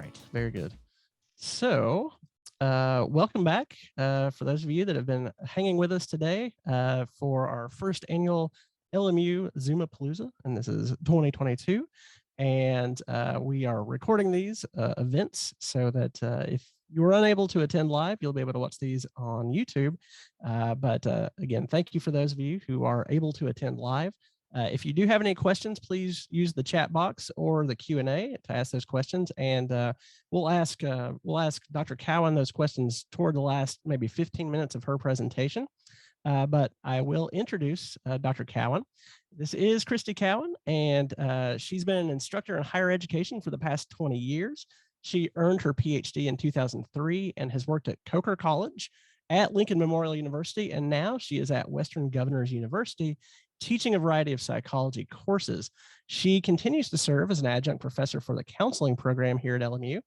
right, very good. So, welcome back for those of you that have been hanging with us today for our first annual LMU Zoom-A-Palooza, and this is 2022. And we are recording these events so that if you're unable to attend live, you'll be able to watch these on YouTube. But again, thank you for those of you who are able to attend live. If you do have any questions, please use the chat box or the Q&A to ask those questions, and we'll ask Dr. Cowan those questions toward the last maybe 15 minutes of her presentation. But I will introduce Dr. Cowan. This is Christy Cowan, and she's been an instructor in higher education for the past 20 years. She earned her PhD in 2003 and has worked at Coker College, at Lincoln Memorial University, and now she is at Western Governors University, teaching a variety of psychology courses. She continues to serve as an adjunct professor for the counseling program here at LMU,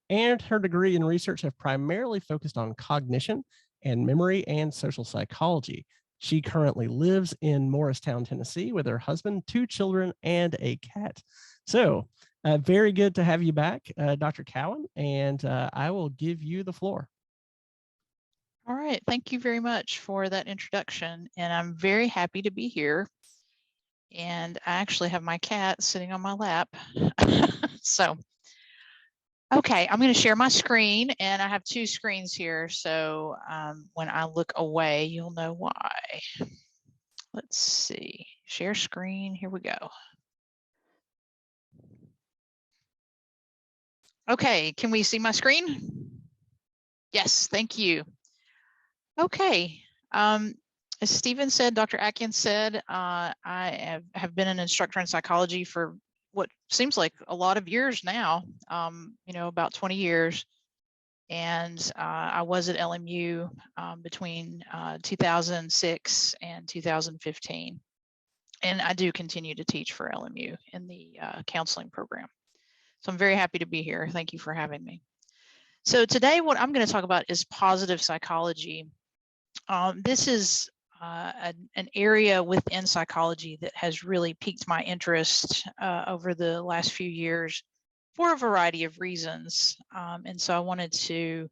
and her degree and research have primarily focused on cognition and memory and social psychology. She currently lives in Morristown, Tennessee with her husband, 2 children, and a cat. So very good to have you back, Dr. Cowan, and I will give you the floor. All right, thank you very much for that introduction, and I'm very happy to be here. And I actually have my cat sitting on my lap. So, okay, I'm going to share my screen, and I have 2 screens here. So when I look away, you'll know why. Let's see, share screen, here we go. Okay, can we see my screen? Yes, thank you. Okay, as Stephen said, Dr. Atkins said, I have been an instructor in psychology for what seems like a lot of years now, about 20 years. And I was at LMU between 2006 and 2015. And I do continue to teach for LMU in the counseling program. So I'm very happy to be here. Thank you for having me. So today what I'm going to talk about is positive psychology. This is an area within psychology that has really piqued my interest over the last few years for a variety of reasons. And so I wanted to,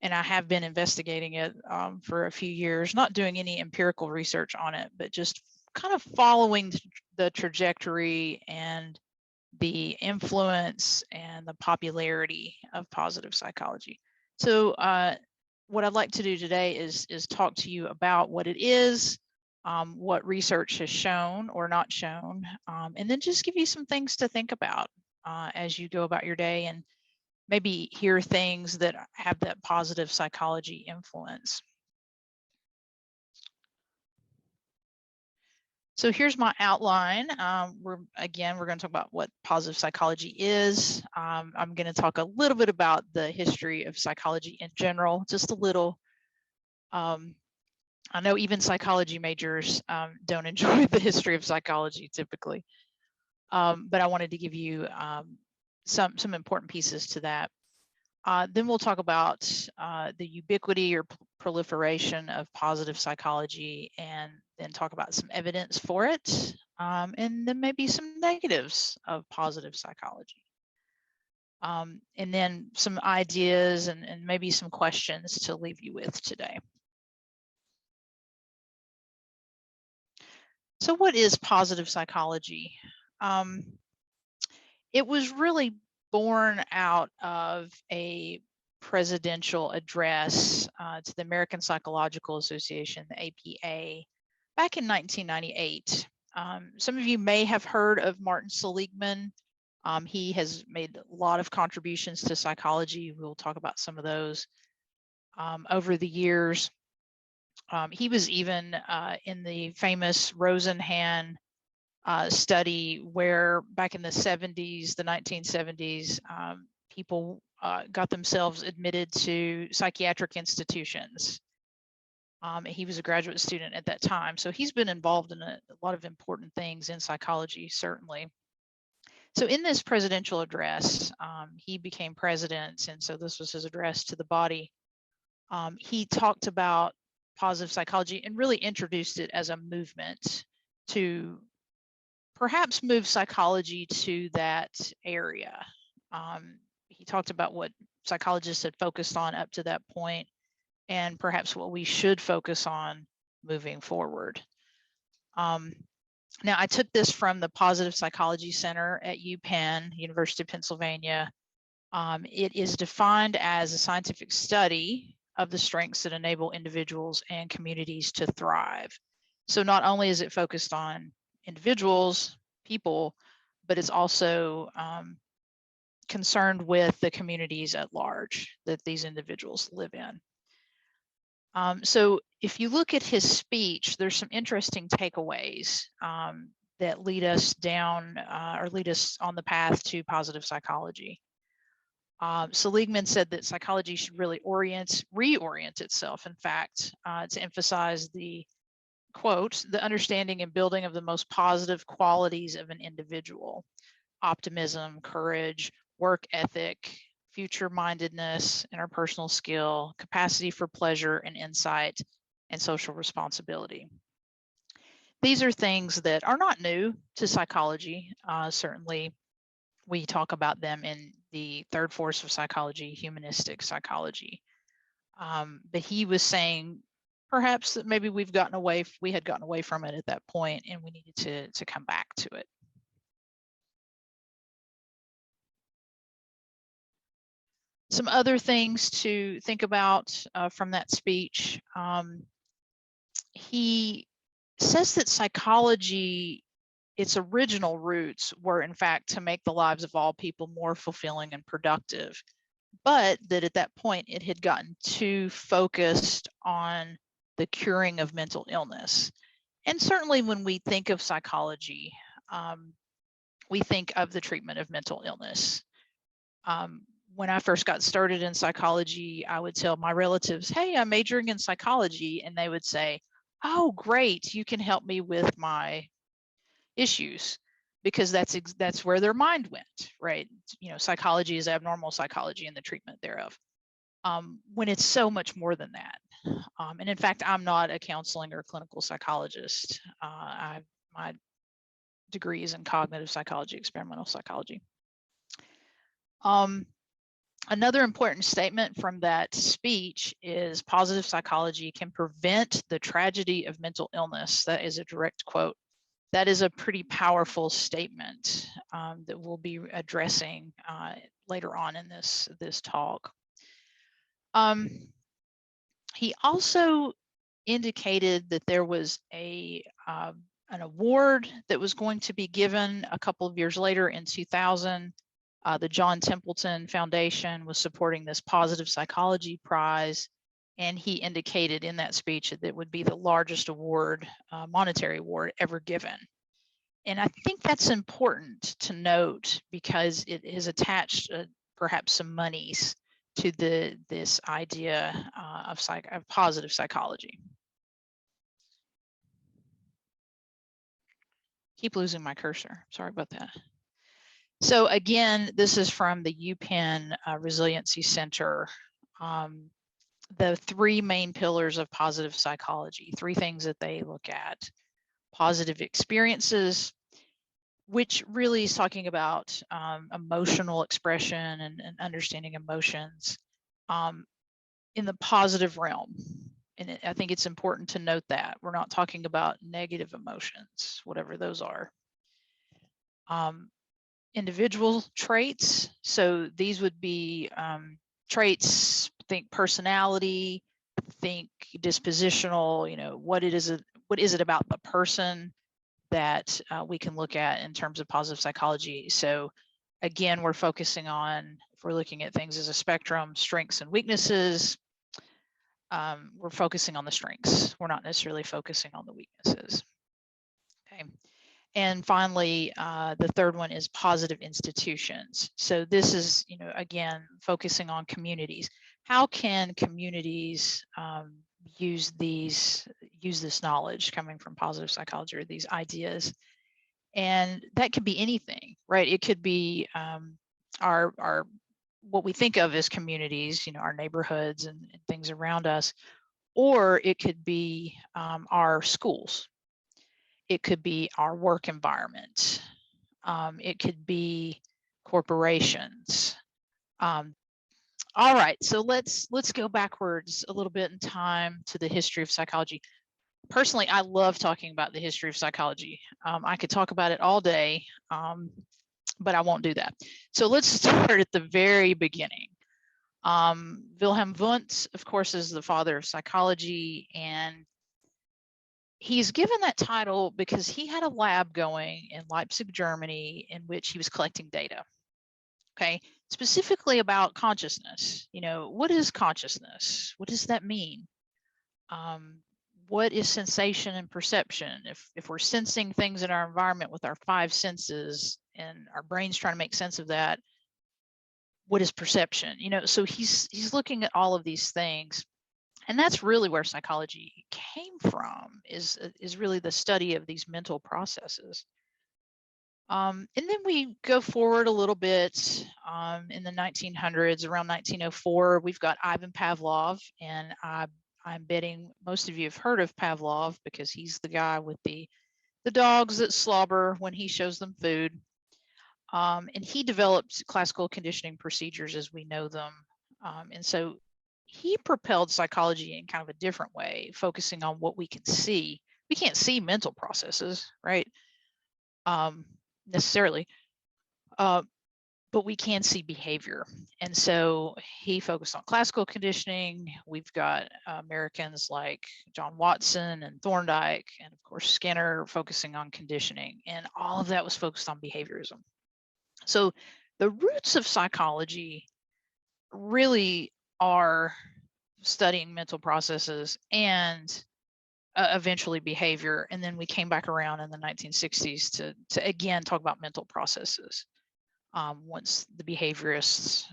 and I have been investigating it for a few years, not doing any empirical research on it, but just kind of following the trajectory and the influence and the popularity of positive psychology. So what I'd like to do today is talk to you about what it is, what research has shown or not shown, and then just give you some things to think about as you go about your day and maybe hear things that have that positive psychology influence. So here's my outline. We're going to talk about what positive psychology is. I'm going to talk a little bit about the history of psychology in general, just a little. I know even psychology majors don't enjoy the history of psychology typically, but I wanted to give you some important pieces to that. Then we'll talk about the ubiquity or proliferation of positive psychology, and then talk about some evidence for it, and then maybe some negatives of positive psychology. And then some ideas and maybe some questions to leave you with today. So what is positive psychology? It was really born out of a presidential address to the American Psychological Association, the APA, back in 1998. Some of you may have heard of Martin Seligman. He has made a lot of contributions to psychology. We'll talk about some of those over the years. He was even in the famous Rosenhan study where back in the 70s, the 1970s, people got themselves admitted to psychiatric institutions. He was a graduate student at that time. So he's been involved in a lot of important things in psychology, certainly. So in this presidential address, he became president, and so this was his address to the body. He talked about positive psychology and really introduced it as a movement to perhaps move psychology to that area. he talked about what psychologists had focused on up to that point, and perhaps what we should focus on moving forward. Now, I took this from the Positive Psychology Center at UPenn, University of Pennsylvania. It is defined as a scientific study of the strengths that enable individuals and communities to thrive. So not only is it focused on individuals, people, but it's also concerned with the communities at large that these individuals live in. So if you look at his speech, there's some interesting takeaways that lead us down or lead us on the path to positive psychology. Seligman said that psychology should really reorient itself, in fact, to emphasize the, quote, the understanding and building of the most positive qualities of an individual: optimism, courage, work ethic, future-mindedness, interpersonal skill, capacity for pleasure and insight, and social responsibility. These are things that are not new to psychology. Certainly, we talk about them in the third force of psychology, humanistic psychology. But he was saying perhaps that maybe we had gotten away from it at that point, and we needed to come back to it. Some other things to think about from that speech. He says that psychology, its original roots were in fact to make the lives of all people more fulfilling and productive, but that at that point it had gotten too focused on the curing of mental illness. And certainly when we think of psychology, we think of the treatment of mental illness. When I first got started in psychology, I would tell my relatives, hey, I'm majoring in psychology. And they would say, oh, great, you can help me with my issues, because that's where their mind went, right? You know, psychology is abnormal psychology and the treatment thereof, when it's so much more than that. And in fact, I'm not a counseling or clinical psychologist. My degree is in cognitive psychology, experimental psychology. Another important statement from that speech is positive psychology can prevent the tragedy of mental illness. That is a direct quote. That is a pretty powerful statement that we'll be addressing later on in this talk. He also indicated that there was an award that was going to be given a couple of years later in 2000. The John Templeton Foundation was supporting this positive psychology prize, and he indicated in that speech that it would be the largest award, monetary award ever given. And I think that's important to note because it is attached perhaps some monies to this idea of positive psychology. Keep losing my cursor. Sorry about that. So again, this is from the UPenn Resiliency Center. The three main pillars of positive psychology, three things that they look at: positive experiences, which really is talking about emotional expression and understanding emotions in the positive realm. And I think it's important to note that we're not talking about negative emotions, whatever those are. Individual traits. So these would be traits, think personality, think dispositional, you know, what is it about the person that we can look at in terms of positive psychology. So again, we're focusing on, if we're looking at things as a spectrum, strengths and weaknesses, we're focusing on the strengths. We're not necessarily focusing on the weaknesses. Okay. And finally, the third one is positive institutions. So this is, you know, again, focusing on communities. How can communities use this knowledge coming from positive psychology, or these ideas? And that could be anything, right? It could be our what we think of as communities, you know, our neighborhoods and things around us, or it could be our schools. It could be our work environment. It could be corporations. All right, so let's go backwards a little bit in time to the history of psychology. Personally, I love talking about the history of psychology. I could talk about it all day, but I won't do that. So let's start at the very beginning. Wilhelm Wundt, of course, is the father of psychology, and he's given that title because he had a lab going in Leipzig, Germany, in which he was collecting data. Okay, specifically about consciousness. You know, what is consciousness? What does that mean? What is sensation and perception? If we're sensing things in our environment with our 5 senses and our brain's trying to make sense of that, what is perception? You know, so he's looking at all of these things, and that's really where psychology came from. Is really the study of these mental processes. And then we go forward a little bit in the 1900s, around 1904, we've got Ivan Pavlov, and I'm betting most of you have heard of Pavlov because he's the guy with the dogs that slobber when he shows them food. And he developed classical conditioning procedures as we know them. And so he propelled psychology in kind of a different way, focusing on what we can see. We can't see mental processes, right? Necessarily, but we can see behavior. And so he focused on classical conditioning. We've got Americans like John Watson and Thorndike, and of course Skinner focusing on conditioning, and all of that was focused on behaviorism. So the roots of psychology really are studying mental processes and eventually behavior. And then we came back around in the 1960s to again talk about mental processes. Once the behaviorists,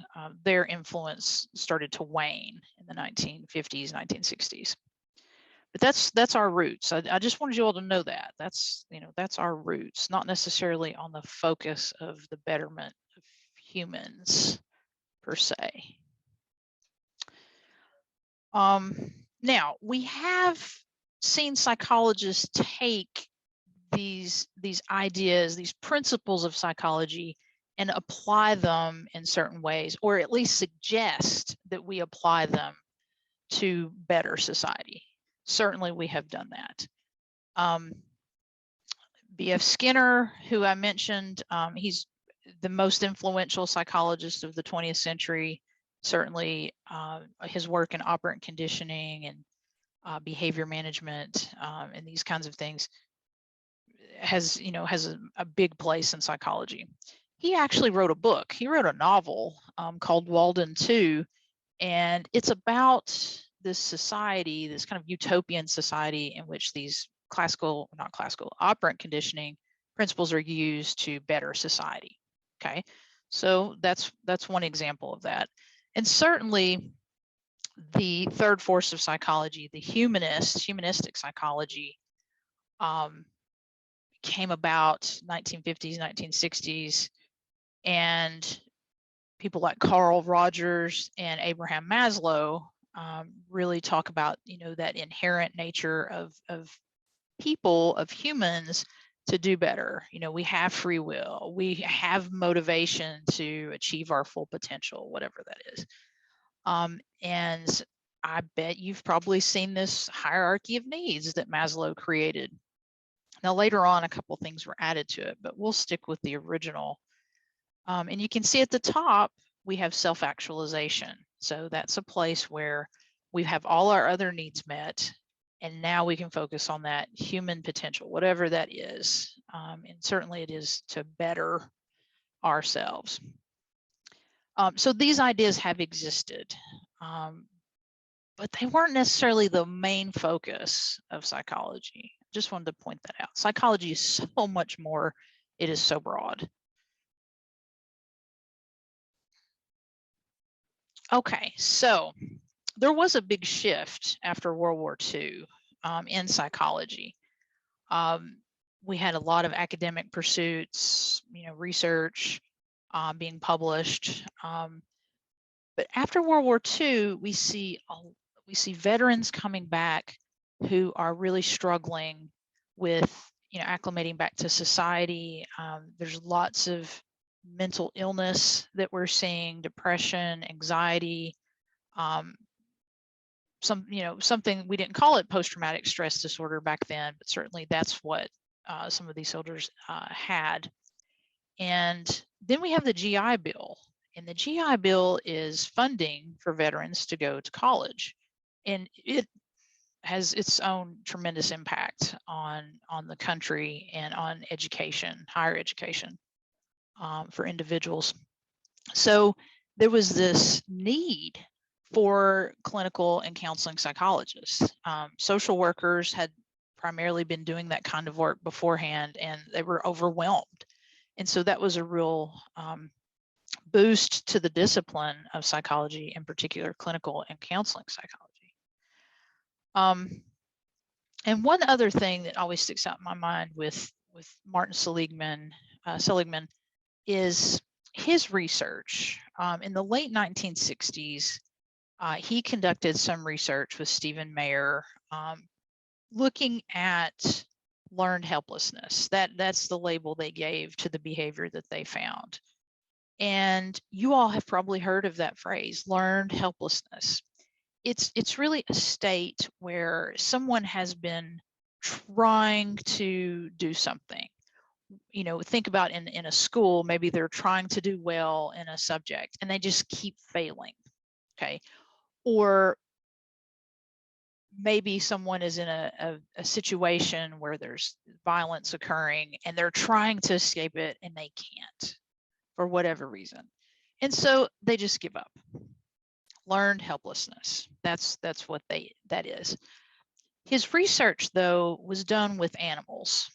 their influence started to wane in the 1950s, 1960s. But that's our roots. I just wanted you all to know that. That's our roots, not necessarily on the focus of the betterment of humans per se. Now, we have seen psychologists take these ideas, these principles of psychology, and apply them in certain ways, or at least suggest that we apply them to better society. Certainly, we have done that. B.F. Skinner, who I mentioned, he's the most influential psychologist of the 20th century. Certainly, his work in operant conditioning and behavior management and these kinds of things has a big place in psychology. He actually wrote a book. He wrote a novel called Walden 2, and it's about this society, this kind of utopian society in which these operant conditioning principles are used to better society. Okay, so that's one example of that. And certainly the third force of psychology, the humanistic psychology, came about 1950s, 1960s, and people like Carl Rogers and Abraham Maslow really talk about that inherent nature of people, of humans, to do better. We have free will, we have motivation to achieve our full potential, whatever that is. And I bet you've probably seen this hierarchy of needs that Maslow created. Now, later on, a couple things were added to it, but we'll stick with the original. And you can see at the top, we have self-actualization. So that's a place where we have all our other needs met, and now we can focus on that human potential, whatever that is. And certainly it is to better ourselves. So these ideas have existed, but they weren't necessarily the main focus of psychology. Just wanted to point that out. Psychology is so much more. It is so broad. Okay, so there was a big shift after World War II in psychology. We had a lot of academic pursuits, research being published. But after World War II, we see veterans coming back who are really struggling with acclimating back to society. There's lots of mental illness that we're seeing, depression, anxiety, something we didn't call it post-traumatic stress disorder back then, but certainly that's what some of these soldiers had. And then we have the GI Bill, and the GI Bill is funding for veterans to go to college, and it has its own tremendous impact on the country and on education, higher education, for individuals. So there was this need for clinical and counseling psychologists. Social workers had primarily been doing that kind of work beforehand, and they were overwhelmed. And so that was a real boost to the discipline of psychology, in particular clinical and counseling psychology. And one other thing that always sticks out in my mind with Martin Seligman is his research. In the late 1960s, he conducted some research with Stephen Mayer, looking at learned helplessness. That's the label they gave to the behavior that they found. And you all have probably heard of that phrase, learned helplessness. It's really a state where someone has been trying to do something. Think about in a school, maybe they're trying to do well in a subject and they just keep failing. Okay. Or maybe someone is in a situation where there's violence occurring and they're trying to escape it and they can't for whatever reason. And so they just give up. Learned helplessness. That's what that is. His research, though, was done with animals.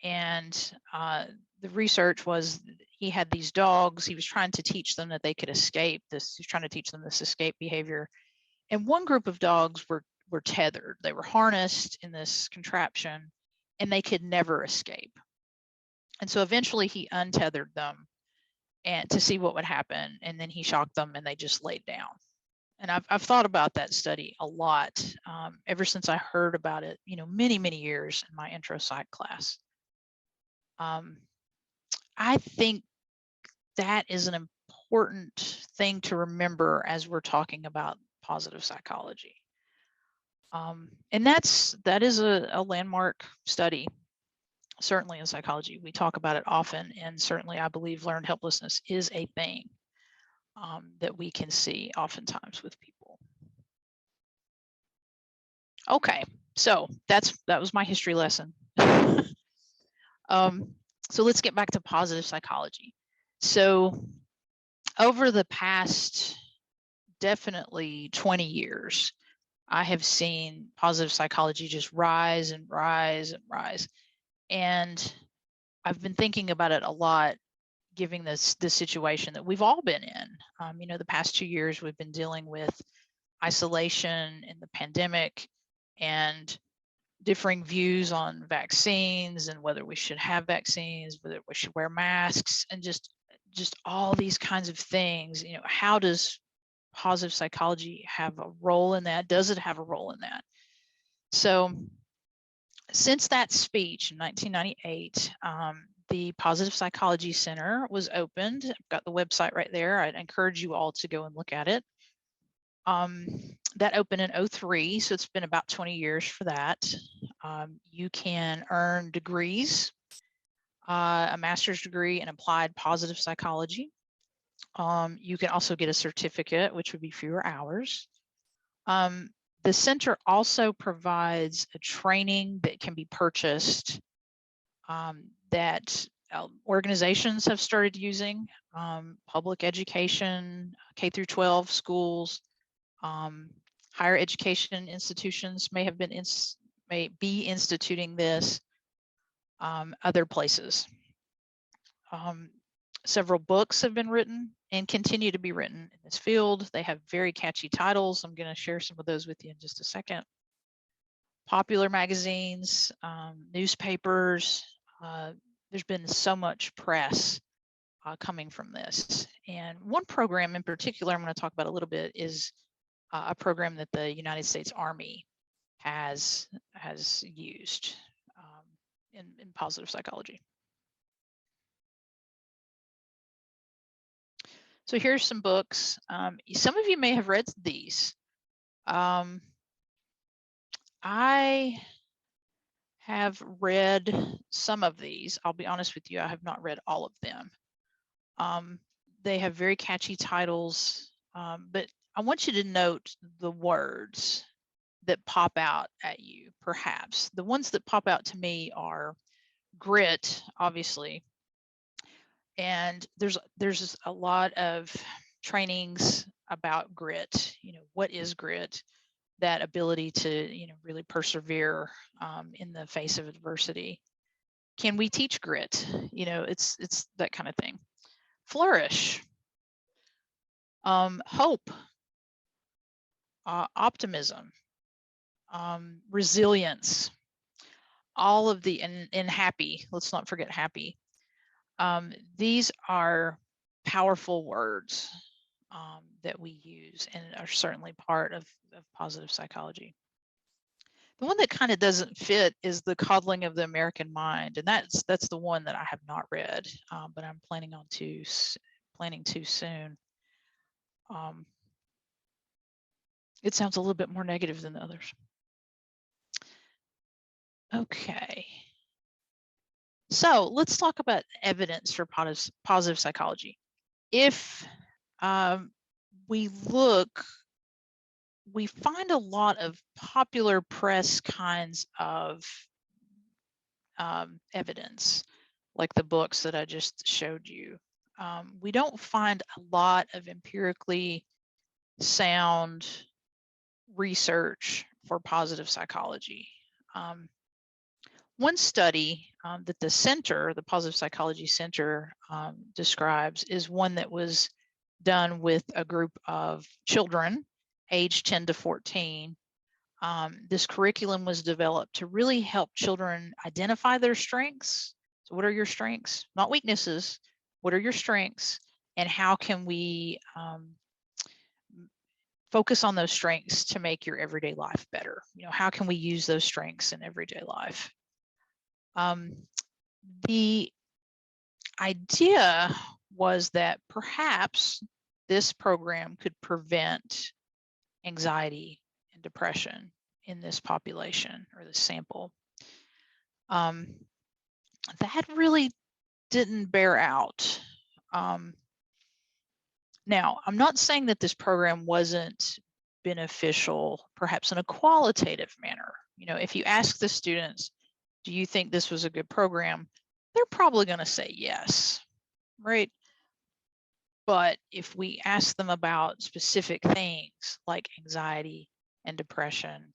And the research was he had these dogs. He was trying to teach them that they could escape this. He was trying to teach them this escape behavior. And one group of dogs were tethered. They were harnessed in this contraption and they could never escape. And so eventually he untethered them and to see what would happen. And then he shocked them and they just laid down. And I've thought about that study a lot ever since I heard about it, many, many years in my intro psych class. I think that is an important thing to remember as we're talking about positive psychology. And that is a landmark study, certainly in psychology. We talk about it often, and certainly I believe learned helplessness is a thing that we can see oftentimes with people. Okay, so that was my history lesson. So let's get back to positive psychology. So over the past definitely 20 years, I have seen positive psychology just rise and rise and rise. And I've been thinking about it a lot, given the situation that we've all been in. The past 2 years, we've been dealing with isolation and the pandemic and differing views on vaccines and whether we should have vaccines, whether we should wear masks, and just all these kinds of things. How does positive psychology have a role in that? Does it have a role in that? So since that speech in 1998, the Positive Psychology Center was opened. I've got the website right there. I'd encourage you all to go and look at it. That opened in 2003, so it's been about 20 years for that. You can earn degrees, a master's degree in applied positive psychology. You can also get a certificate, which would be fewer hours. The center also provides a training that can be purchased that organizations have started using, public education, K through 12 schools, higher education institutions may be instituting this, other places. Several books have been written and continue to be written in this field. They have very catchy titles. I'm going to share some of those with you in just a second. Popular magazines, newspapers. There's been so much press coming from this. And one program in particular I'm going to talk about a little bit is a program that the United States Army has used in positive psychology. So here's some books. Some of you may have read these. I have read some of these. I'll be honest with you, I have not read all of them. They have very catchy titles, but I want you to note the words that pop out at you, perhaps. The ones that pop out to me are grit, obviously. And there's a lot of trainings about grit. What is grit? That ability to, really persevere in the face of adversity. Can we teach grit? It's that kind of thing. Flourish, hope, optimism, resilience, all of the, and happy. Let's not forget happy. These are powerful words that we use and are certainly part of positive psychology. The one that kind of doesn't fit is The Coddling of the American Mind, and that's the one that I have not read, but I'm planning to soon. It sounds a little bit more negative than the others. Okay. So let's talk about evidence for positive psychology. If we look, we find a lot of popular press kinds of evidence, like the books that I just showed you. We don't find a lot of empirically sound research for positive psychology. One study that the Positive Psychology Center describes is one that was done with a group of children aged 10 to 14. This curriculum was developed to really help children identify their strengths. So what are your strengths? Not weaknesses. What are your strengths? And how can we focus on those strengths to make your everyday life better? How can we use those strengths in everyday life? The idea was that perhaps this program could prevent anxiety and depression in this population or this sample. That really didn't bear out. Now, I'm not saying that this program wasn't beneficial, perhaps in a qualitative manner. If you ask the students, do you think this was a good program? They're probably going to say yes, right? But if we ask them about specific things like anxiety and depression,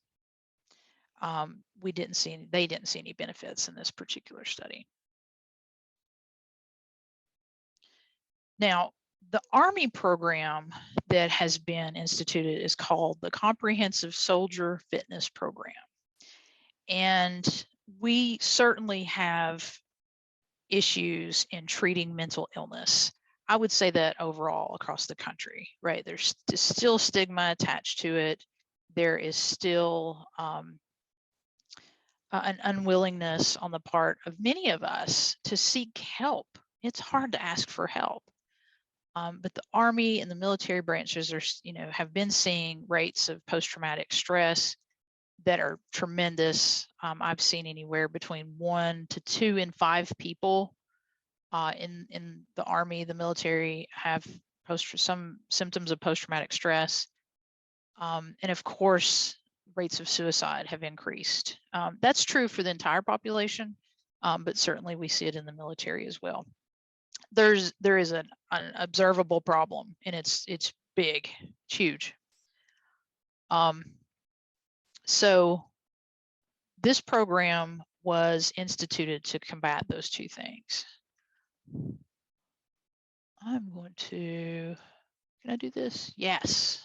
they didn't see any benefits in this particular study. Now, the Army program that has been instituted is called the Comprehensive Soldier Fitness Program. And we certainly have issues in treating mental illness. I would say that overall across the country, right? There's still stigma attached to it. There is still an unwillingness on the part of many of us to seek help. It's hard to ask for help. But the Army and the military branches are, have been seeing rates of post-traumatic stress that are tremendous. I've seen anywhere between 1 to 2 in 5 people in the Army, the military, have some symptoms of post-traumatic stress. And of course, rates of suicide have increased. That's true for the entire population, but certainly we see it in the military as well. There is an observable problem, and it's big, it's huge. So this program was instituted to combat those two things. I'm going to, can I do this? Yes.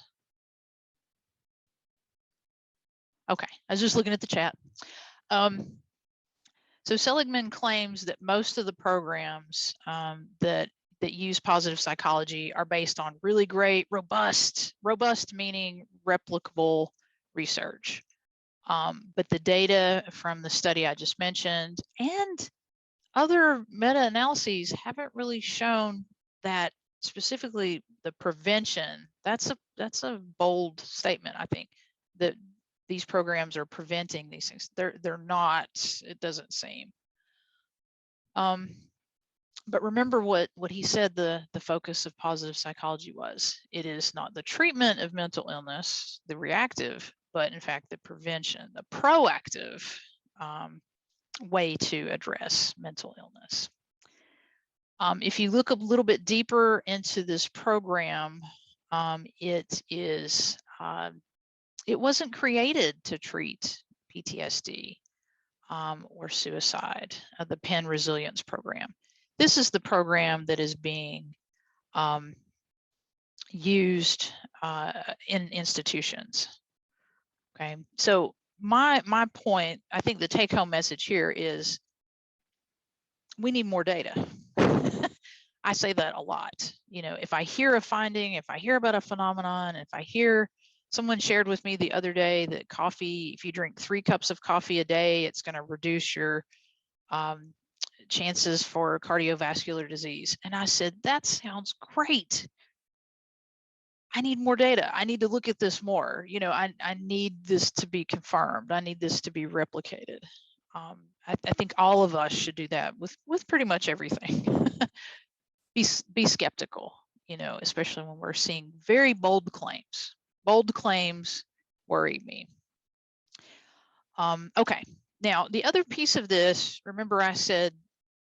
Okay, I was just looking at the chat. So Seligman claims that most of the programs that use positive psychology are based on really great, robust meaning replicable research. But the data from the study I just mentioned and other meta-analyses haven't really shown that specifically the prevention, that's a bold statement, I think, that these programs are preventing these things. They're not, it doesn't seem. But remember what he said the focus of positive psychology was. It is not the treatment of mental illness, the reactive, but in fact the prevention, the proactive way to address mental illness. If you look a little bit deeper into this program, it wasn't created to treat PTSD or suicide, the Penn Resilience Program. This is the program that is being used in institutions. Okay, so my point, I think the take-home message here is we need more data. I say that a lot. You know, if I hear a finding, if I hear about a phenomenon, if I hear someone shared with me the other day that coffee, if you drink 3 cups of coffee a day, it's going to reduce your chances for cardiovascular disease. And I said, that sounds great. I need more data. I need to look at this more. You know, I need this to be confirmed. I need this to be replicated. I think all of us should do that with pretty much everything. Be skeptical, you know, especially when we're seeing very bold claims. Bold claims worry me. Okay, now the other piece of this, remember I said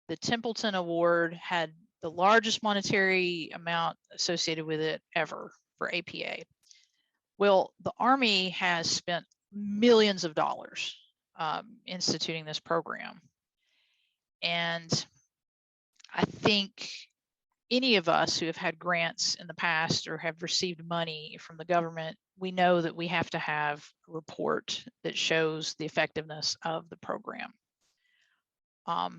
the Templeton Award had the largest monetary amount associated with it ever for APA. Well, the Army has spent millions of dollars instituting this program. And I think any of us who have had grants in the past or have received money from the government, we know that we have to have a report that shows the effectiveness of the program. I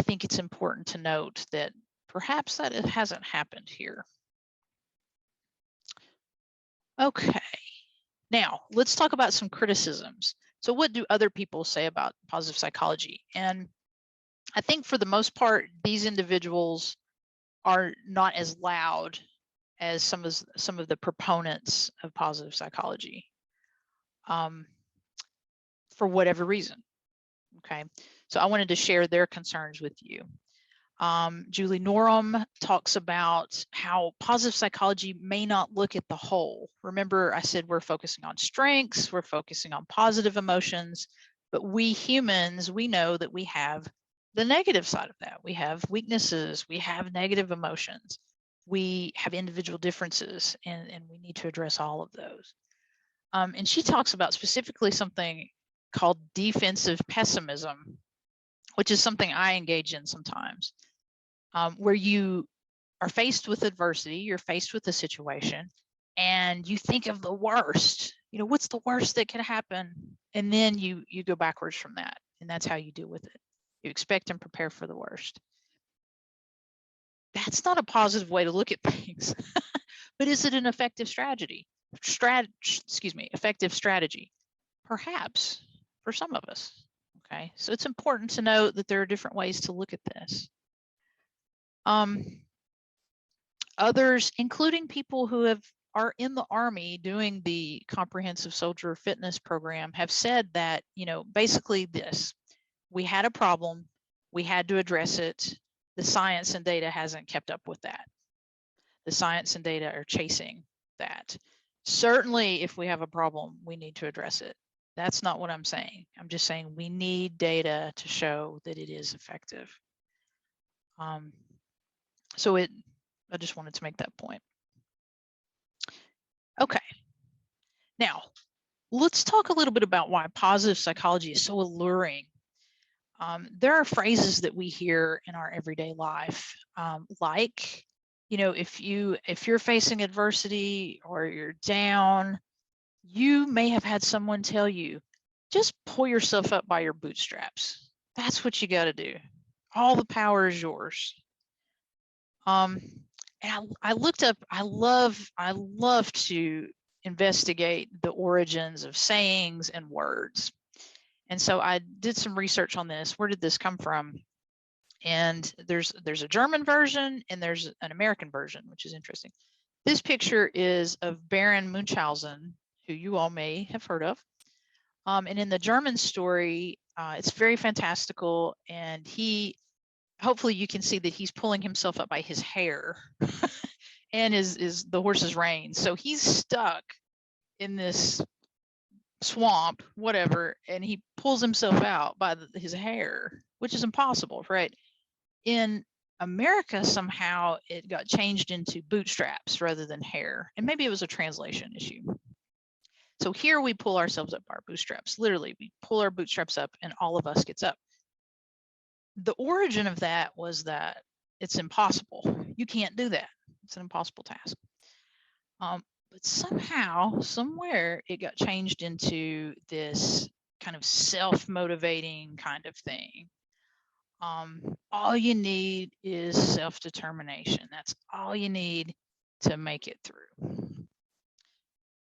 think it's important to note that perhaps that it hasn't happened here. Okay, now let's talk about some criticisms. So what do other people say about positive psychology? And I think for the most part, these individuals are not as loud as some of the proponents of positive psychology, for whatever reason. Okay, so I wanted to share their concerns with you. Julie Norum talks about how positive psychology may not look at the whole. Remember, I said we're focusing on strengths, we're focusing on positive emotions, but we humans, we know that we have the negative side of that. We have weaknesses, we have negative emotions, we have individual differences, and we need to address all of those. And she talks about specifically something called defensive pessimism, which is something I engage in sometimes, where you are faced with adversity, you're faced with a situation, and you think of the worst. You know, what's the worst that could happen? And then you go backwards from that, and that's how you deal with it. You expect and prepare for the worst. That's not a positive way to look at things. But is it an effective strategy? Effective strategy? Perhaps for some of us. Okay, so it's important to note that there are different ways to look at this. Others, including people who are in the Army doing the comprehensive soldier fitness program, have said that, you know, basically this: we had a problem, we had to address it. The science and data hasn't kept up with that. The science and data are chasing that. Certainly, if we have a problem, we need to address it. That's not what I'm saying. I'm just saying we need data to show that it is effective. I just wanted to make that point. Okay. Now, let's talk a little bit about why positive psychology is so alluring. There are phrases that we hear in our everyday life, like, you know, if you're facing adversity or you're down, you may have had someone tell you, just pull yourself up by your bootstraps. That's what you got to do. All the power is yours. And I looked up, I love to investigate the origins of sayings and words. And so I did some research on this. Where did this come from? And there's a German version and there's an American version, which is interesting. This picture is of Baron Munchausen, who you all may have heard of. And in the German story, it's very fantastical, and hopefully you can see that he's pulling himself up by his hair and is the horse's reins. So he's stuck in this swamp, whatever, and he pulls himself out by his hair, which is impossible, right? In America, somehow it got changed into bootstraps rather than hair, and maybe it was a translation issue. So here we pull ourselves up by our bootstraps. Literally, we pull our bootstraps up and all of us gets up. The origin of that was that it's impossible. You can't do that. It's an impossible task. But somehow, somewhere, it got changed into this kind of self-motivating kind of thing. All you need is self-determination. That's all you need to make it through.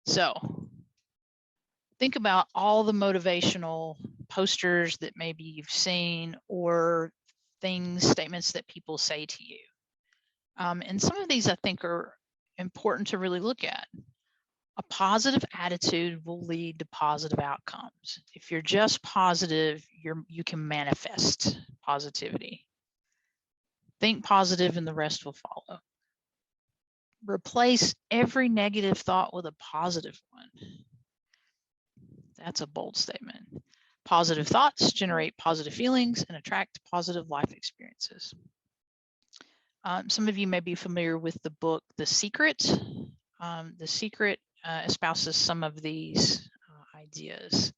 So think about all the motivational posters that maybe you've seen, or statements that people say to you. And some of these I think are important to really look at. A positive attitude will lead to positive outcomes. If you're just positive, you can manifest positivity. Think positive and the rest will follow. Replace every negative thought with a positive one. That's a bold statement. Positive thoughts generate positive feelings and attract positive life experiences. Some of you may be familiar with the book, The Secret. The Secret espouses some of these ideas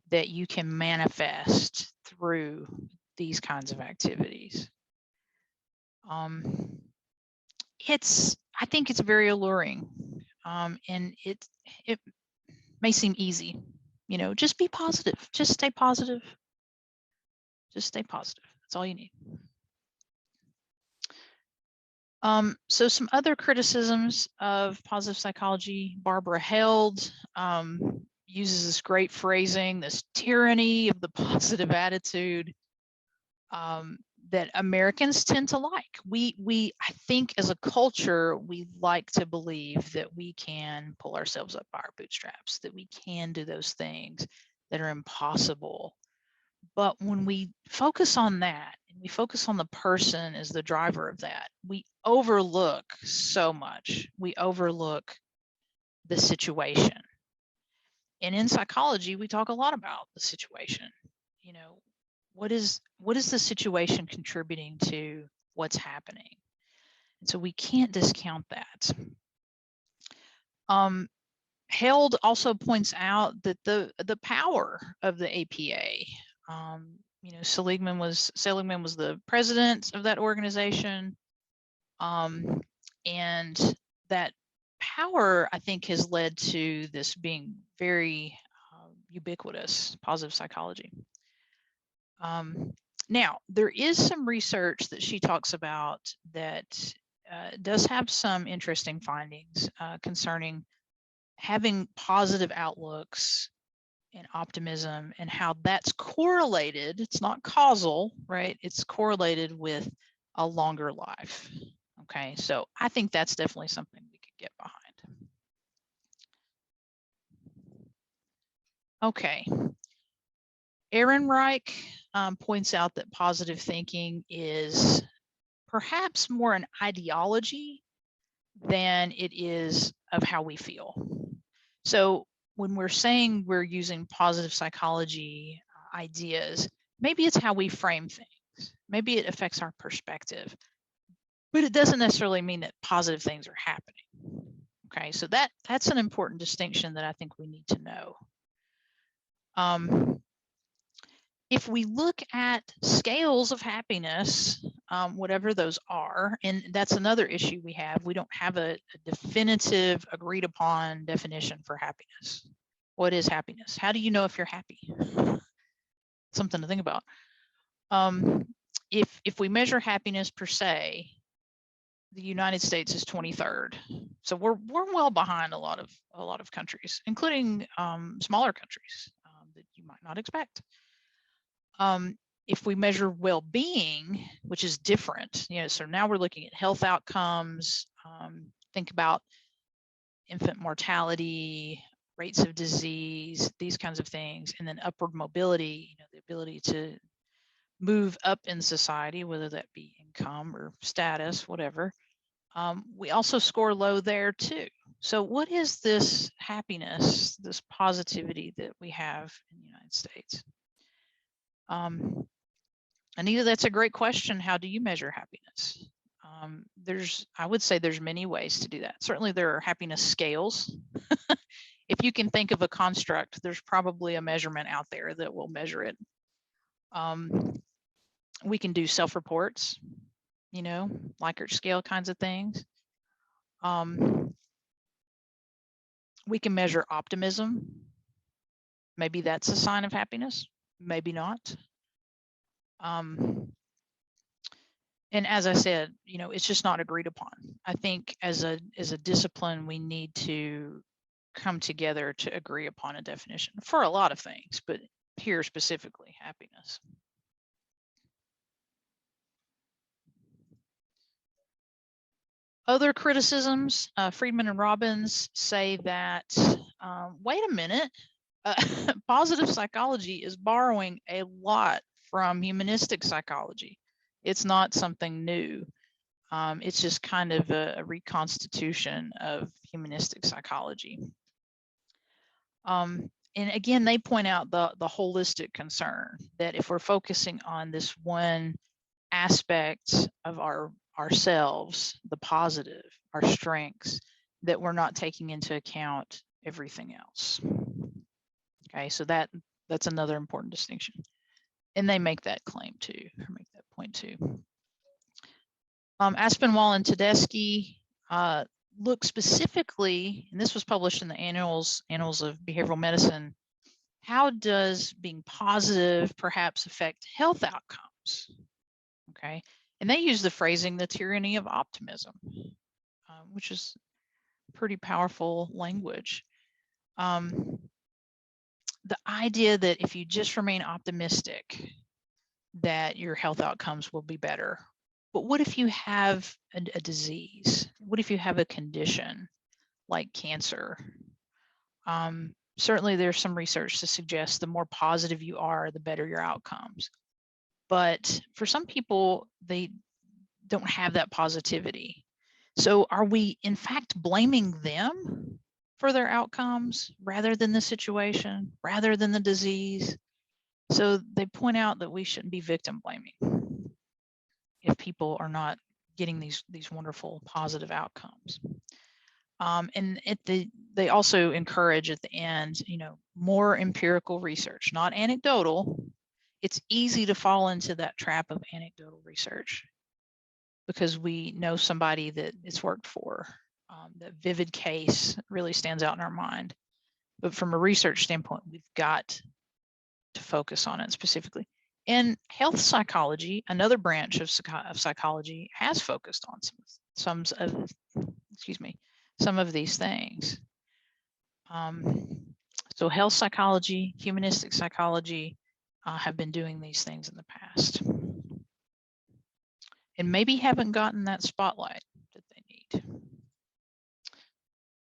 that you can manifest through these kinds of activities. I think it's very alluring, and it may seem easy. You know, just be positive. Just stay positive. Just stay positive. That's all you need. So some other criticisms of positive psychology. Barbara Held uses this great phrasing, this tyranny of the positive attitude, that Americans tend to like. I think as a culture, we like to believe that we can pull ourselves up by our bootstraps, that we can do those things that are impossible. But when we focus on that, and we focus on the person as the driver of that, we overlook so much. We overlook the situation. And in psychology, we talk a lot about the situation. You know, what is the situation contributing to what's happening? And so we can't discount that. Held also points out that the power of the APA. You know, Seligman was the president of that organization, and that power, I think, has led to this being very ubiquitous, positive psychology. Now, there is some research that she talks about that does have some interesting findings concerning having positive outlooks and optimism, and how that's correlated. It's not causal, right? It's correlated with a longer life. Okay, so I think that's definitely something we could get behind. Okay. Ehrenreich points out that positive thinking is perhaps more an ideology than it is of how we feel. So when we're saying we're using positive psychology ideas, maybe it's how we frame things. Maybe it affects our perspective, but it doesn't necessarily mean that positive things are happening. Okay, so that's an important distinction that I think we need to know. If we look at scales of happiness, whatever those are, and that's another issue we have, we don't have a definitive, agreed upon definition for happiness. What is happiness? How do you know if you're happy? Something to think about. If we measure happiness per se, the United States is 23rd, so we're well behind a lot of countries, including smaller countries that you might not expect. If we measure well-being, which is different, so now we're looking at health outcomes. Think about infant mortality, rates of disease, these kinds of things, and then upward mobility, the ability to move up in society, whether that be income or status, whatever. We also score low there too. So what is this happiness, this positivity that we have in the United States? Anita, that's a great question. How do you measure happiness? I would say there's many ways to do that. Certainly there are happiness scales. If you can think of a construct, there's probably a measurement out there that will measure it. We can do self-reports, Likert scale kinds of things. We can measure optimism. Maybe that's a sign of happiness, maybe not. And as I said, it's just not agreed upon. I think as a discipline, we need to come together to agree upon a definition for a lot of things, but here specifically, happiness. Other criticisms, Friedman and Robbins say that, wait a minute, positive psychology is borrowing a lot from humanistic psychology. It's not something new. It's just kind of a reconstitution of humanistic psychology. And again, they point out the holistic concern that if we're focusing on this one aspect of ourselves, the positive, our strengths, that we're not taking into account everything else. Okay, so that's another important distinction. And they make that claim too, or make that point too. Aspinwall and Tedeschi look specifically, and this was published in the Annals of Behavioral Medicine, how does being positive perhaps affect health outcomes? Okay, and they use the phrasing, the tyranny of optimism, which is pretty powerful language. The idea that if you just remain optimistic, that your health outcomes will be better. But what if you have a disease? What if you have a condition like cancer? Certainly there's some research to suggest the more positive you are, the better your outcomes. But for some people, they don't have that positivity. So are we in fact blaming them for their outcomes rather than the situation, rather than the disease? So they point out that we shouldn't be victim blaming if people are not getting these wonderful positive outcomes. And they also encourage at the end, more empirical research, not anecdotal. It's easy to fall into that trap of anecdotal research because we know somebody that it's worked for. That vivid case really stands out in our mind. But from a research standpoint, we've got to focus on it specifically. And health psychology, another branch of psychology, has focused on some of these things. So health psychology, humanistic psychology have been doing these things in the past, and maybe haven't gotten that spotlight that they need.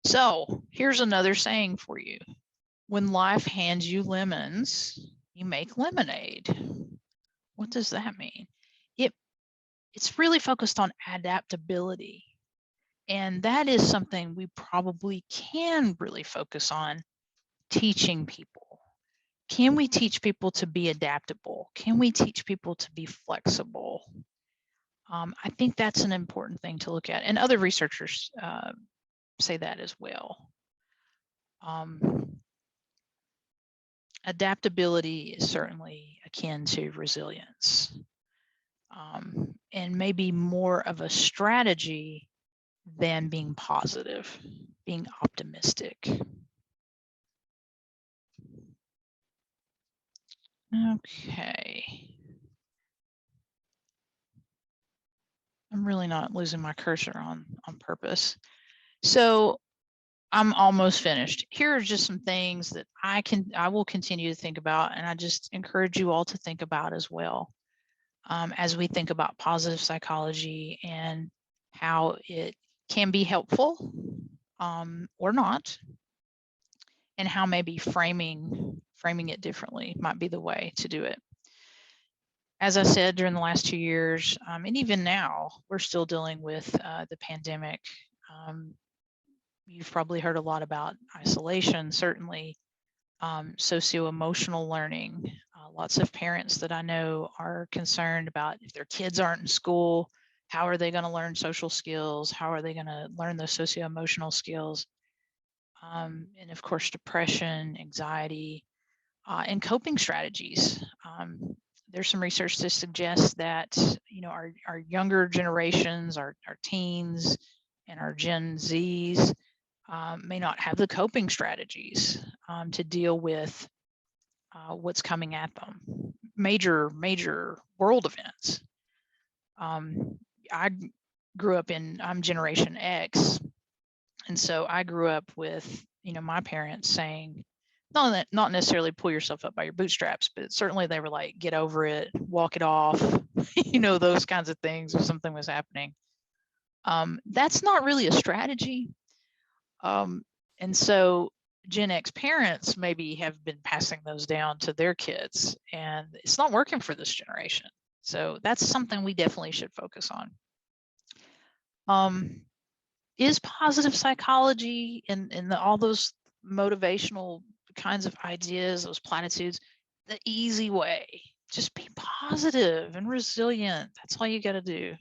So here's another saying for you: when life hands you lemons, you make lemonade. What does that mean? It's really focused on adaptability. And that is something we probably can really focus on teaching people. Can we teach people to be adaptable? Can we teach people to be flexible? I think that's an important thing to look at. And other researchers say that as well. Adaptability is certainly akin to resilience, and maybe more of a strategy than being positive, being optimistic. Okay. I'm really not losing my cursor on purpose. So I'm almost finished. Here are just some things that I will continue to think about, and I just encourage you all to think about as well, as we think about positive psychology and how it can be helpful or not, and how maybe framing it differently might be the way to do it. As I said, during the last 2 years, and even now, we're still dealing with the pandemic. You've probably heard a lot about isolation, certainly socio-emotional learning. Lots of parents that I know are concerned about if their kids aren't in school, how are they going to learn social skills? How are they going to learn those socio-emotional skills? And of course, depression, anxiety, and coping strategies. There's some research to suggest that our younger generations, our teens, and our Gen Zs may not have the coping strategies to deal with what's coming at them. Major world events. I grew up I'm Generation X, and so I grew up with my parents saying, not necessarily pull yourself up by your bootstraps, but certainly they were like, get over it, walk it off, those kinds of things if something was happening. That's not really a strategy. And so Gen X parents maybe have been passing those down to their kids, and it's not working for this generation. So that's something we definitely should focus on. Is positive psychology and all those motivational kinds of ideas, those platitudes, the easy way? Just be positive and resilient. That's all you got to do.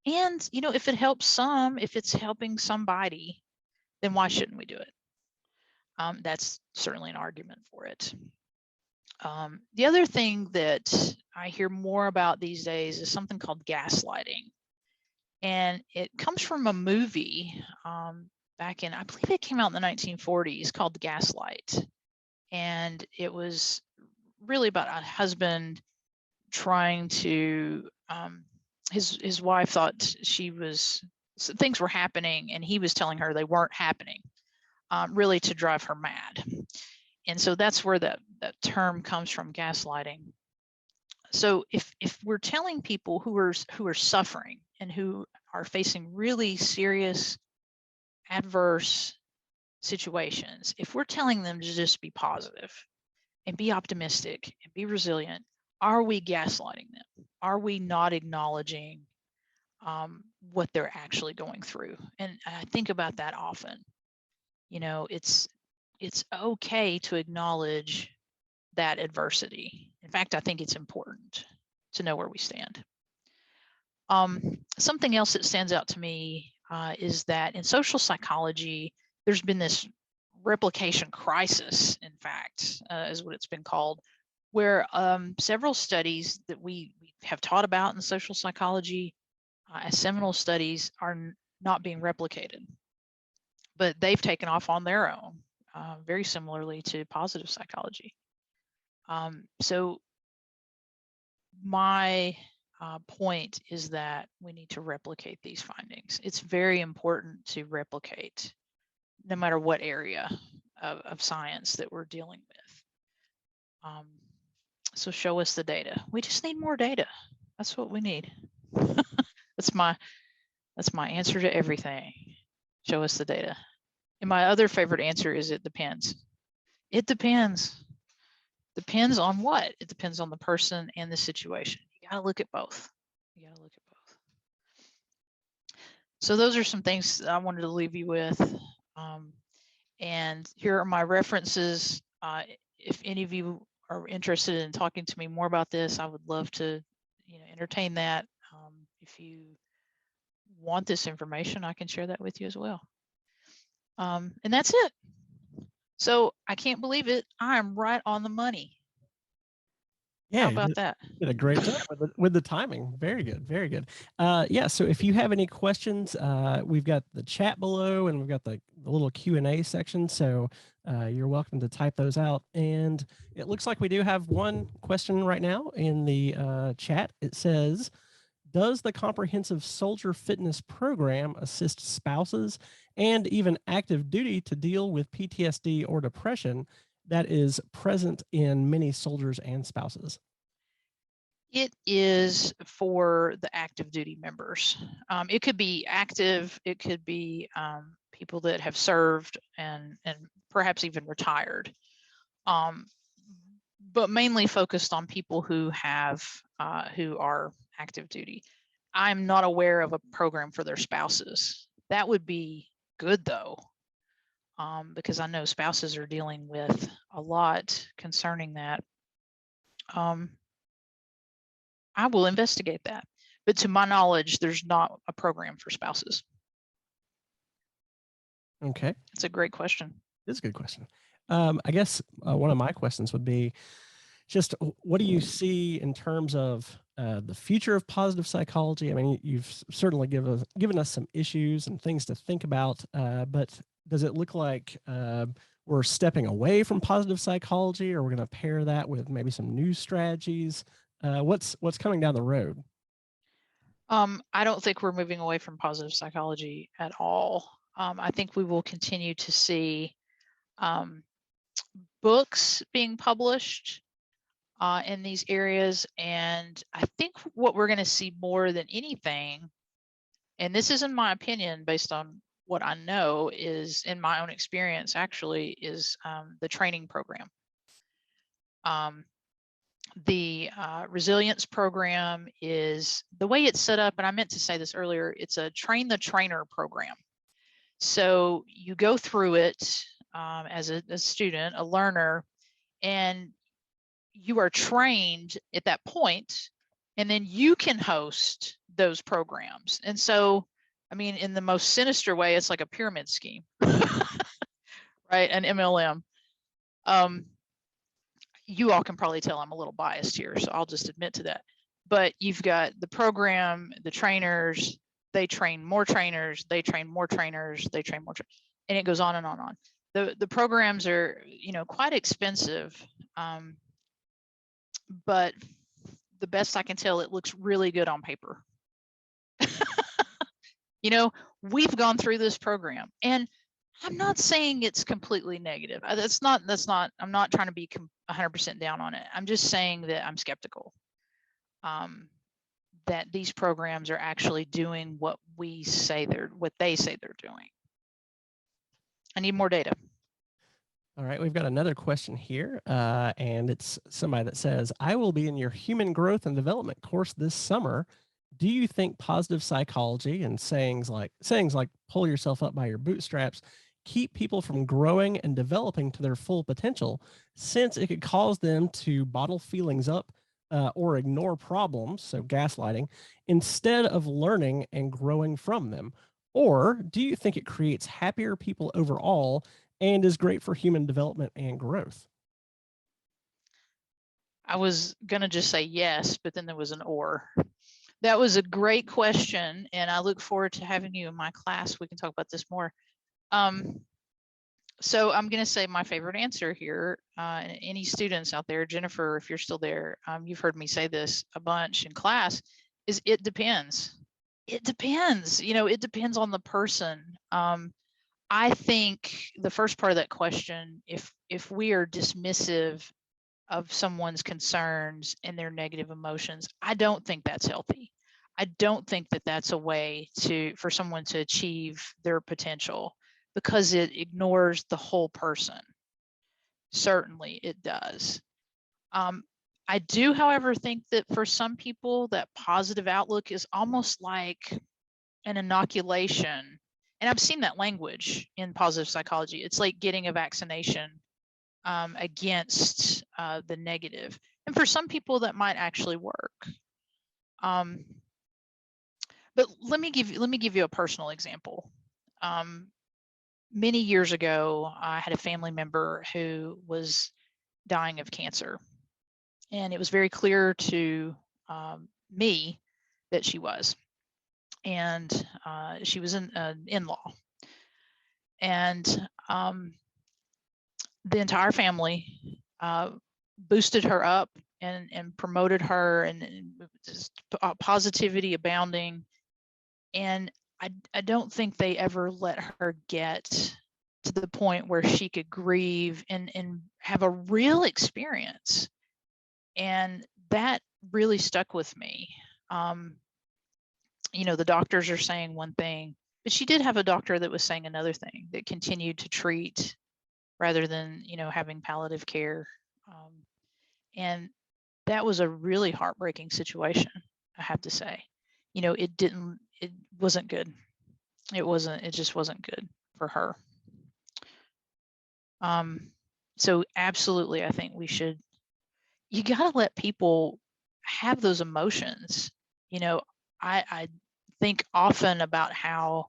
And if it helps some, if it's helping somebody, then why shouldn't we do it? That's certainly an argument for it. The other thing that I hear more about these days is something called gaslighting. And it comes from a movie back in, I believe it came out in the 1940s, called Gaslight. And it was really about a husband trying to, his wife thought things were happening, and he was telling her they weren't happening, really to drive her mad. And so that's where that term comes from, gaslighting. So if we're telling people who are suffering and who are facing really serious adverse situations, if we're telling them to just be positive and be optimistic and be resilient, are we gaslighting them? Are we not acknowledging what they're actually going through? And I think about that often. It's okay to acknowledge that adversity. In fact, I think it's important to know where we stand. Something else that stands out to me is that in social psychology, there's been this replication crisis, in fact, is what it's been called, where several studies that we have taught about in social psychology as seminal studies are not being replicated, but they've taken off on their own, very similarly to positive psychology. So my point is that we need to replicate these findings. It's very important to replicate, no matter what area of science that we're dealing with. So show us the data. We just need more data. That's what we need. That's my answer to everything. Show us the data. And my other favorite answer is it depends. It depends. Depends on what? It depends on the person and the situation. You got to look at both. So those are some things I wanted to leave you with. And here are my references. If any of you are interested in talking to me more about this, I would love to entertain that. If you want this information, I can share that with you as well. And that's it. So I can't believe it. I'm right on the money. Yeah, how about that? Did a great job with the timing. Very good, very good. Yeah, so if you have any questions, we've got the chat below, and we've got the little Q&A section, so you're welcome to type those out. And it looks like we do have one question right now in the chat. It says, does the Comprehensive Soldier Fitness Program assist spouses and even active duty to deal with PTSD or depression that is present in many soldiers and spouses? It is for the active duty members. It could be active, it could be people that have served and perhaps even retired, but mainly focused on people who are active duty. I'm not aware of a program for their spouses. That would be good though, because I know spouses are dealing with a lot concerning that. I will investigate that. But to my knowledge, there's not a program for spouses. Okay. It's a great question. It's a good question. I guess one of my questions would be just what do you see in terms of the future of positive psychology? I mean, you've certainly given us some issues and things to think about, but does it look like we're stepping away from positive psychology, or we're going to pair that with maybe some new strategies? What's coming down the road? I don't think we're moving away from positive psychology at all. I think we will continue to see books being published in these areas. And I think what we're going to see more than anything, and this is in my opinion, based on what I know, is in my own experience actually, is the training program. The resilience program is the way it's set up, and I meant to say this earlier, it's a train the trainer program. So you go through it as a student, a learner, and you are trained at that point, and then you can host those programs. And so, I mean, in the most sinister way, it's like a pyramid scheme, right? An MLM. You all can probably tell I'm a little biased here, so I'll just admit to that. But you've got the program, the trainers, they train more trainers, they train more trainers, they train more, and it goes on and on and on. The programs are, quite expensive, but the best I can tell, it looks really good on paper. We've gone through this program, and I'm not saying it's completely negative. That's not, I'm not trying to be 100% down on it. I'm just saying that I'm skeptical that these programs are actually doing what they say they're doing. I need more data. All right, we've got another question here, and it's somebody that says, I will be in your human growth and development course this summer. Do you think positive psychology and sayings like pull yourself up by your bootstraps keep people from growing and developing to their full potential, since it could cause them to bottle feelings up or ignore problems, so gaslighting, instead of learning and growing from them? Or do you think it creates happier people overall and is great for human development and growth? I was going to just say yes, but then there was an or. That was a great question, and I look forward to having you in my class. We can talk about this more. So I'm going to say my favorite answer here. Any students out there, Jennifer, if you're still there, you've heard me say this a bunch in class, is it depends. It depends. It depends on the person. I think the first part of that question, if we are dismissive of someone's concerns and their negative emotions, I don't think that's healthy. I don't think that that's a way for someone to achieve their potential, because it ignores the whole person. Certainly it does. I do, however, think that for some people, that positive outlook is almost like an inoculation. And I've seen that language in positive psychology. It's like getting a vaccination against the negative. And for some people, that might actually work. But let me give you a personal example. Many years ago, I had a family member who was dying of cancer, and it was very clear to me that she was. And she was an in-law, and the entire family boosted her up and promoted her, and just positivity abounding. And I don't think they ever let her get to the point where she could grieve and have a real experience. And that really stuck with me. You know, the doctors are saying one thing, but she did have a doctor that was saying another thing, that continued to treat rather than, you know, having palliative care. And that was a really heartbreaking situation, I have to say. You know, it wasn't good. It just wasn't good for her. So absolutely, I think you got to let people have those emotions. You know, I think often about how,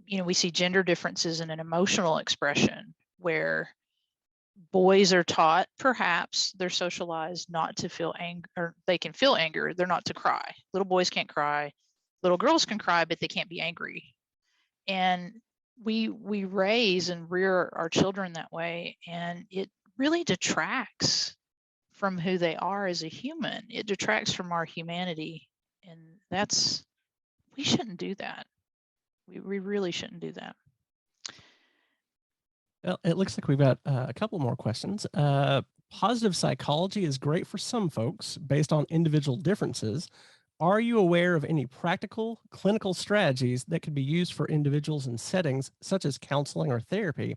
you know, we see gender differences in an emotional expression where boys are taught, perhaps they're socialized not to feel anger, or they can feel anger, they're not to cry. Little boys can't cry. Little girls can cry, but they can't be angry. And we raise and rear our children that way, and it really detracts from who they are as a human. It detracts from our humanity, and we shouldn't do that. We really shouldn't do that. Well, it looks like we've got a couple more questions. Positive psychology is great for some folks based on individual differences. Are you aware of any practical clinical strategies that could be used for individuals in settings such as counseling or therapy?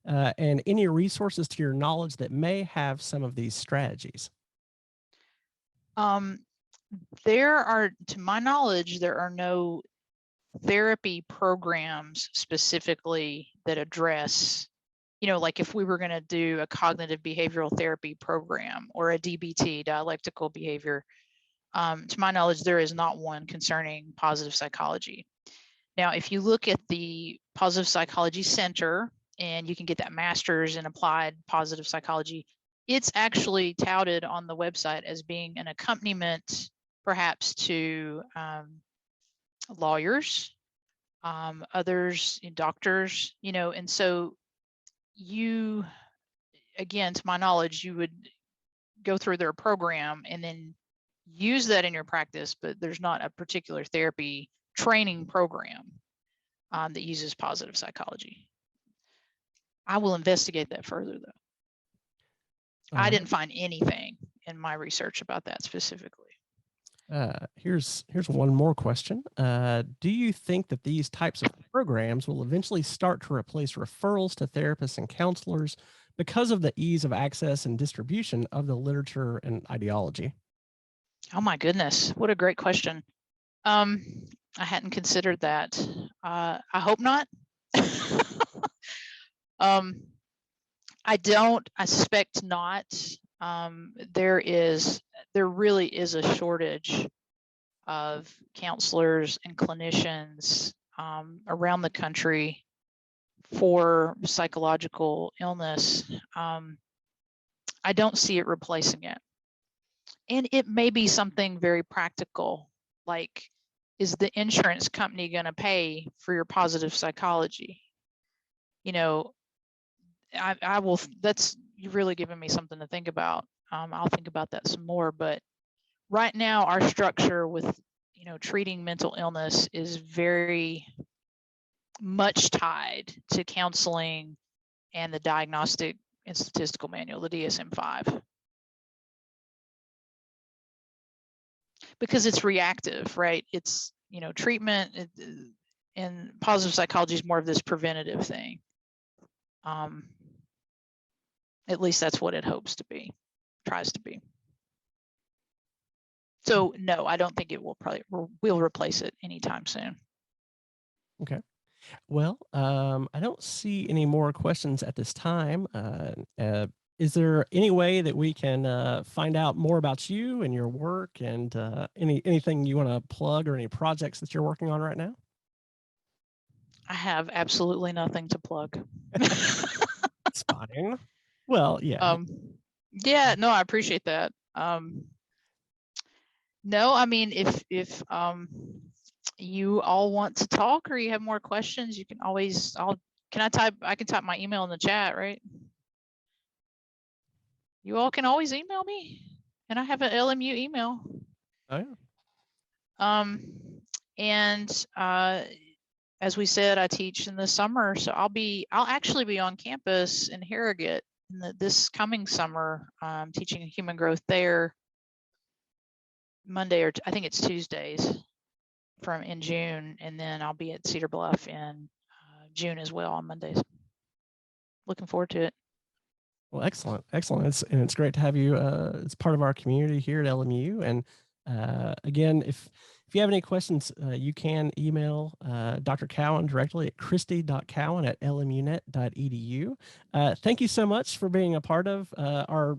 And any resources to your knowledge that may have some of these strategies? There are, to my knowledge, there are no therapy programs specifically that address, you know, like if we were going to do a cognitive behavioral therapy program or a DBT, dialectical behavior, to my knowledge, there is not one concerning positive psychology. Now, if you look at the Positive Psychology Center, and you can get that master's in applied positive psychology, it's actually touted on the website as being an accompaniment, perhaps, to lawyers, others, doctors, you know. And so you, again, to my knowledge, you would go through their program and then use that in your practice, but there's not a particular therapy training program that uses positive psychology. I will investigate that further, though. I didn't find anything in my research about that specifically. Here's one more question. Do you think that these types of programs will eventually start to replace referrals to therapists and counselors because of the ease of access and distribution of the literature and ideology? Oh my goodness, what a great question. I hadn't considered that. I hope not. I suspect not. There really is a shortage of counselors and clinicians around the country for psychological illness. I don't see it replacing it. And it may be something very practical, like, is the insurance company going to pay for your positive psychology? You know, I will, you've really given me something to think about. I'll think about that some more, but right now our structure with, you know, treating mental illness is very much tied to counseling and the Diagnostic and Statistical Manual, the DSM-5. Because it's reactive, right? It's, you know, treatment, and positive psychology is more of this preventative thing. At least that's what it hopes to be, tries to be. So no, I don't think it will replace it anytime soon. Okay. Well, I don't see any more questions at this time. Is there any way that we can find out more about you and your work, and anything you want to plug, or any projects that you're working on right now? I have absolutely nothing to plug. It's fine. Well, yeah. Yeah, no, I appreciate that. No, I mean, if you all want to talk or you have more questions, you can always, I can type my email in the chat, right? You all can always email me. And I have an LMU email. Oh, yeah. And as we said, I teach in the summer, so I'll actually be on campus in Harrogate this coming summer, teaching human growth there Monday, or I think it's Tuesdays in June, and then I'll be at Cedar Bluff in June as well on Mondays. Looking forward to it. Well, excellent, excellent. It's great to have you as part of our community here at LMU. And again, if you have any questions, you can email Dr. Cowan directly at christy.cowan@lmunet.edu. Thank you so much for being a part of our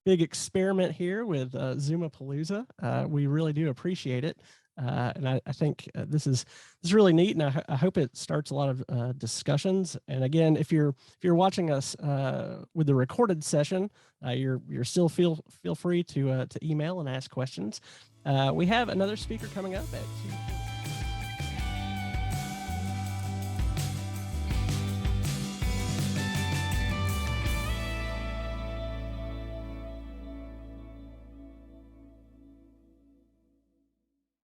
big experiment here with Zoom-A-Palooza. We really do appreciate it. And I think this is really neat, and I hope it starts a lot of discussions. And again, if you're watching us with the recorded session, you're still feel free to email and ask questions. We have another speaker coming up at